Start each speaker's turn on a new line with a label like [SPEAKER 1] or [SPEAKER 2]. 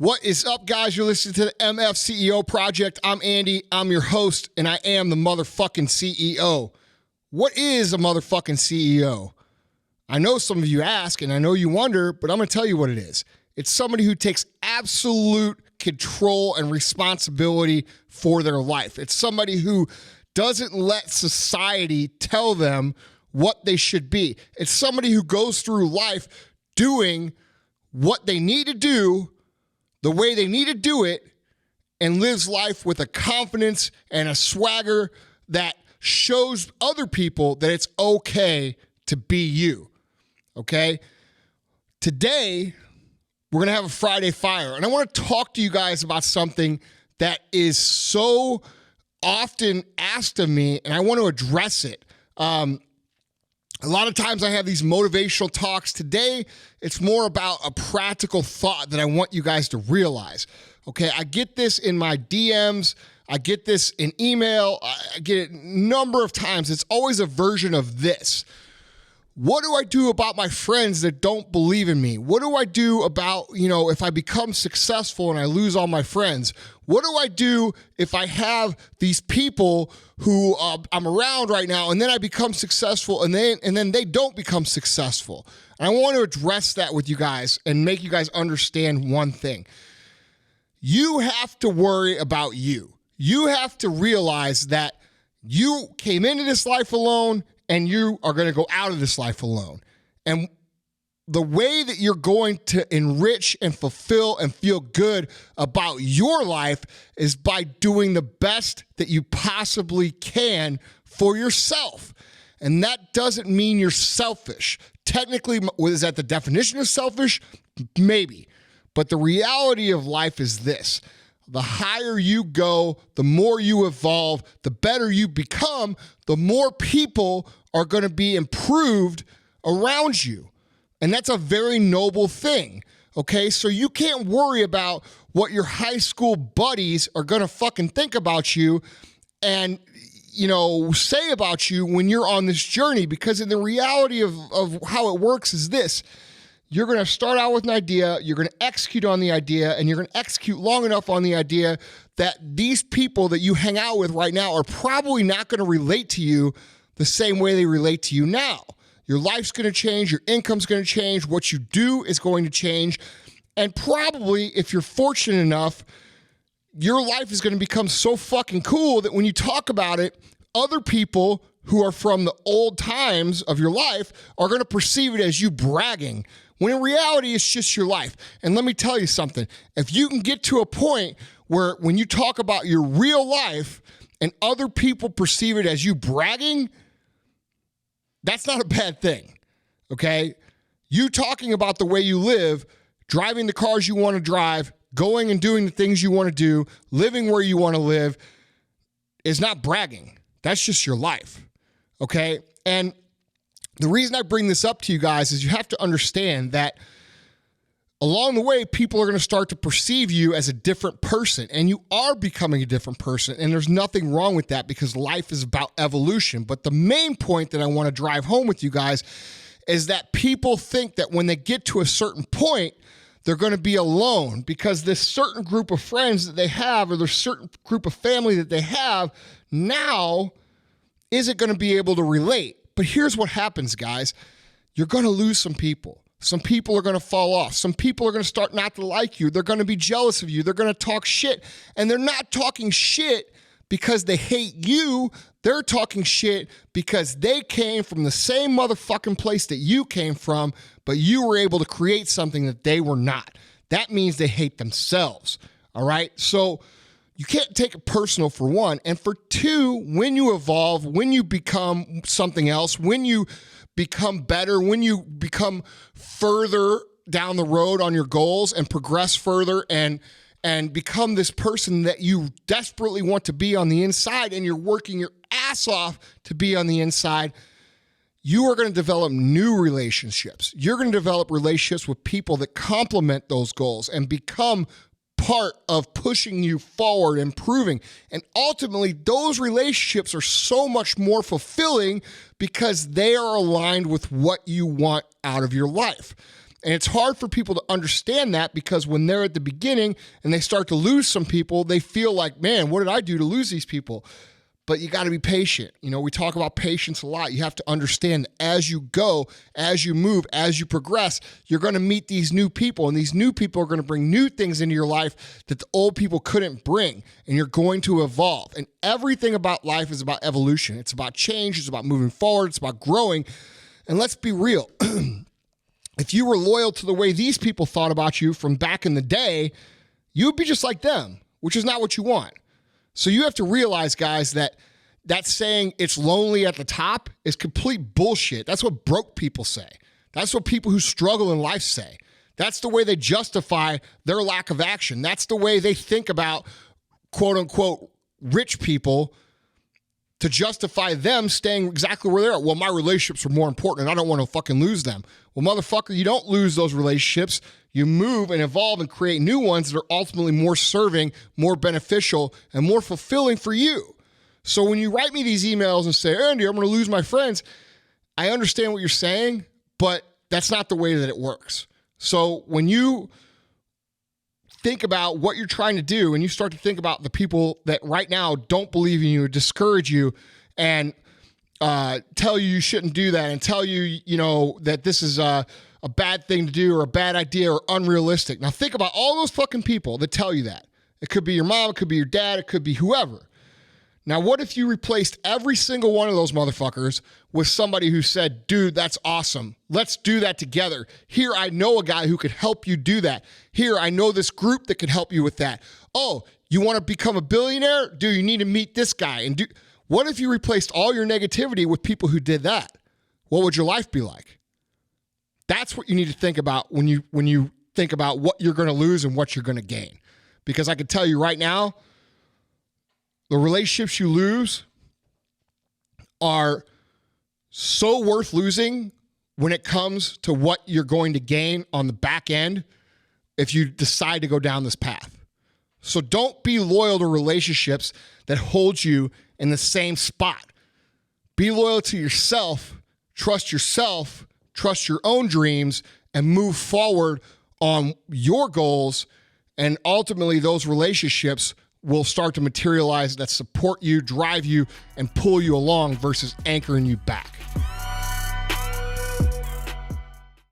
[SPEAKER 1] What is up, guys? You're listening to the MFCEO Project. I'm Andy. I'm your host, and I am the motherfucking CEO. What is a motherfucking CEO? I know some of you ask, and I know you wonder, but I'm going to tell you what it is. It's somebody who takes absolute control and responsibility for their life. It's somebody who doesn't let society tell them what they should be. It's somebody who goes through life doing what they need to do, the way they need to do it, and lives life with a confidence and a swagger that shows other people that it's okay to be you, okay? Today, we're going to have a Friday Fire, and I want to talk to you guys about something that is so often asked of me, and I want to address it. A lot of times I have these motivational talks. Today, it's more about a practical thought that I want you guys to realize. Okay, I get this in my DMs. I get this in email. I get it a number of times. It's always a version of this. What do I do about my friends that don't believe in me? What do I do about, if I become successful and I lose all my friends? What do I do if I have these people who I'm around right now and then I become successful and then they don't become successful? And I want to address that with you guys and make you guys understand one thing. You have to worry about you. You have to realize that you came into this life alone and you are going to go out of this life alone. And the way that you're going to enrich and fulfill and feel good about your life is by doing the best that you possibly can for yourself. And that doesn't mean you're selfish. Technically, is that the definition of selfish? Maybe. But the reality of life is this. The higher you go, the more you evolve, the better you become, the more people are going to be improved around you. And that's a very noble thing, okay? So you can't worry about what your high school buddies are going to fucking think about you and, say about you when you're on this journey, because in the reality of how it works is this. You're going to start out with an idea, you're going to execute on the idea, and you're going to execute long enough on the idea that these people that you hang out with right now are probably not going to relate to you the same way they relate to you now. Your life's going to change, your income's going to change, what you do is going to change, and probably, if you're fortunate enough, your life is going to become so fucking cool that when you talk about it, other people who are from the old times of your life are going to perceive it as you bragging, when in reality, it's just your life. And let me tell you something. If you can get to a point where when you talk about your real life and other people perceive it as you bragging, that's not a bad thing, okay? You talking about the way you live, driving the cars you want to drive, going and doing the things you want to do, living where you want to live is not bragging. That's just your life, okay? And the reason I bring this up to you guys is you have to understand that along the way, people are going to start to perceive you as a different person, and you are becoming a different person, and there's nothing wrong with that because life is about evolution. But the main point that I want to drive home with you guys is that people think that when they get to a certain point, they're going to be alone because this certain group of friends that they have or this certain group of family that they have now isn't going to be able to relate. But here's what happens, guys. You're going to lose some people. Some people are going to fall off. Some people are going to start not to like you. They're going to be jealous of you. They're going to talk shit. And they're not talking shit because they hate you. They're talking shit because they came from the same motherfucking place that you came from, but you were able to create something that they were not. That means they hate themselves, all right? So you can't take it personal, for one. And for two, when you evolve, when you become something else, when you become better, when you become further down the road on your goals and progress further and become this person that you desperately want to be on the inside and you're working your ass off to be on the inside, you are going to develop new relationships. You're going to develop relationships with people that complement those goals and become part of pushing you forward, improving. And ultimately, those relationships are so much more fulfilling because they are aligned with what you want out of your life. And it's hard for people to understand that because when they're at the beginning and they start to lose some people, they feel like, man, what did I do to lose these people? But you got to be patient. You know, we talk about patience a lot. You have to understand that as you go, as you move, as you progress, you're going to meet these new people, and these new people are going to bring new things into your life that the old people couldn't bring, and you're going to evolve. And everything about life is about evolution. It's about change. It's about moving forward. It's about growing. And let's be real. If you were loyal to the way these people thought about you from back in the day, you would be just like them, which is not what you want. So you have to realize, guys, that saying it's lonely at the top is complete bullshit. That's what broke people say. That's what people who struggle in life say. That's the way they justify their lack of action. That's the way they think about, quote unquote, rich people to justify them staying exactly where they're at. Well, my relationships are more important and I don't want to fucking lose them. Well, motherfucker, you don't lose those relationships. You move and evolve and create new ones that are ultimately more serving, more beneficial, and more fulfilling for you. So when you write me these emails and say, Andy, I'm going to lose my friends, I understand what you're saying, but that's not the way that it works. So when you think about what you're trying to do and you start to think about the people that right now don't believe in you or discourage you and tell you shouldn't do that and tell you, you know, that this is a bad thing to do or a bad idea or unrealistic. Now think about all those fucking people that tell you that. It could be your mom, it could be your dad, it could be whoever. Now, what if you replaced every single one of those motherfuckers with somebody who said, dude, that's awesome. Let's do that together. Here, I know a guy who could help you do that. Here, I know this group that could help you with that. Oh, you want to become a billionaire? Dude, you need to meet this guy. And what if you replaced all your negativity with people who did that? What would your life be like? That's what you need to think about when you think about what you're going to lose and what you're going to gain. Because I can tell you right now, the relationships you lose are so worth losing when it comes to what you're going to gain on the back end if you decide to go down this path. So don't be loyal to relationships that hold you in the same spot. Be loyal to yourself, trust your own dreams, and move forward on your goals. And ultimately, those relationships will start to materialize that support you, drive you, and pull you along versus anchoring you back.